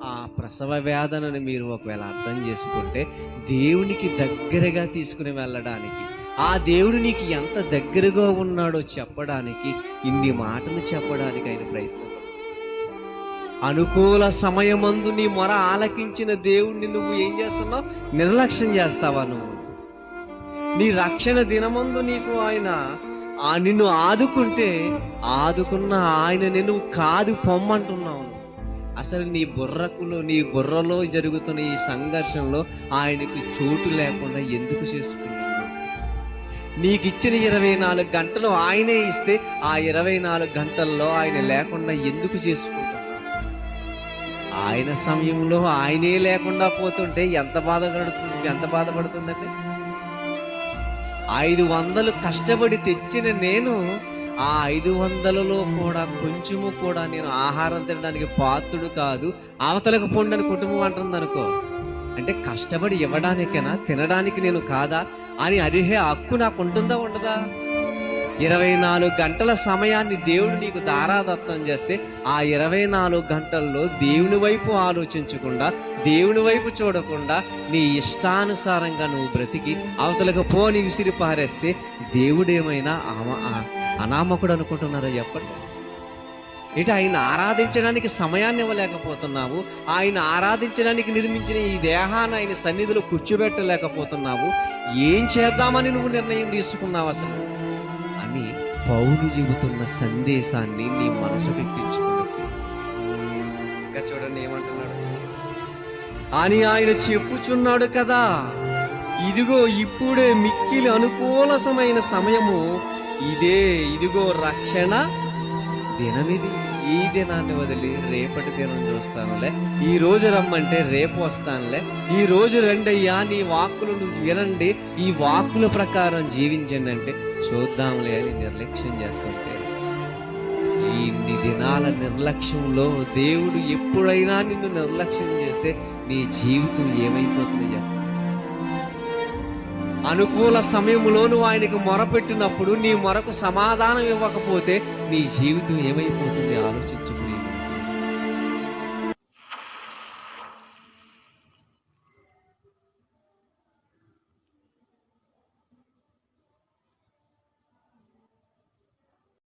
ఆ ప్రసవ వేదనని మీరు ఒకవేళ అర్థం చేసుకుంటే, దేవునికి దగ్గరగా తీసుకుని వెళ్ళడానికి, ఆ దేవుడు నీకు ఎంత దగ్గరగా ఉన్నాడో చెప్పడానికి, ఇన్ని మాటలు చెప్పడానికి ఆయన ప్రయత్నం. అనుకూల సమయమందు నీ మొర ఆలకించిన దేవుణ్ణి నువ్వు ఏం చేస్తున్నావు? నిర్లక్ష్యం చేస్తావా నువ్వు? నీ రక్షణ దినమందు నీకు ఆయన నిన్ను ఆదుకుంటే, ఆదుకున్న ఆయన నిన్ను కాదు పొమ్మంటున్నావు. అసలు నీ బుర్రలో జరుగుతున్న ఈ సంఘర్షణలో ఆయనకు చోటు లేకుండా ఎందుకు చేసుకుంటున్నావు? నీకు ఇచ్చిన 24 గంటలు ఆయనే ఇస్తే, ఆ 24 గంటల్లో ఆయన లేకుండా ఎందుకు చేసుకుంటున్నావు? ఆయన సమయంలో ఆయనే లేకుండా పోతుంటే ఎంత బాధపడుతుందండి? 500 కష్టపడి తెచ్చిన నేను, ఆ 500లో కూడా కొంచెము కూడా నేను ఆహారం తినడానికి పాత్రుడు కాదు, అవతలకు పొండని కుటుంబం అంటుంది అనుకో. అంటే కష్టపడి ఇవ్వడానికేనా, తినడానికి నేను కాదా అని అడిగే హక్కు నాకు ఉంటుందా ఉండదా? 24 గంటల సమయాన్ని దేవుడు నీకు దారాదత్తం చేస్తే, ఆ 24 గంటల్లో దేవుని వైపు ఆలోచించకుండా, దేవుని వైపు చూడకుండా, నీ ఇష్టానుసారంగా నువ్వు బ్రతికి అవతలకు పోని విసిరి పారేస్తే, దేవుడేమైనా అనామకుడు అనుకుంటున్నారో చెప్పండి. ఇటు ఆయన ఆరాధించడానికి సమయాన్ని ఇవ్వలేకపోతున్నావు, ఆయన ఆరాధించడానికి నిర్మించిన ఈ దేహాన్ని ఆయన సన్నిధిలో కూర్చోబెట్టలేకపోతున్నావు. ఏం చేద్దామని నువ్వు నిర్ణయం తీసుకున్నావు అసలు అని పౌలు చెబుతున్న సందేశాన్ని నీ మనసుకెక్కించుకోవద్దు. ఇంకా చూడండి ఏమంటున్నాడు అని ఆయన చెప్పుచున్నాడు కదా. ఇదిగో ఇప్పుడే మిక్కిలి అనుకూలమైన సమయము, ఇదిగో రక్షణ దినమిది. ఈ దినాన్ని వదిలి రేపటి దినం చూస్తానులే, ఈ రోజు రమ్మంటే రేపు వస్తానులే, ఈ రోజు రండయ్యా, నీ వాక్కులు నువ్వు వినండి, ఈ వాక్కుల ప్రకారం జీవించండి అంటే చూద్దాంలే అని నిర్లక్ష్యం చేస్తుంటే, ఇన్ని దినాల నిర్లక్ష్యంలో దేవుడు ఎప్పుడైనా నిన్ను నిర్లక్ష్యం చేస్తే నీ జీవితం ఏమైపోతుంది? అనుకూల సమయంలో నువ్వు ఆయనకు మొరపెట్టినప్పుడు నీ మొరకు సమాధానం ఇవ్వకపోతే నీ జీవితం ఏమైపోతుంది? ఆలోచించు.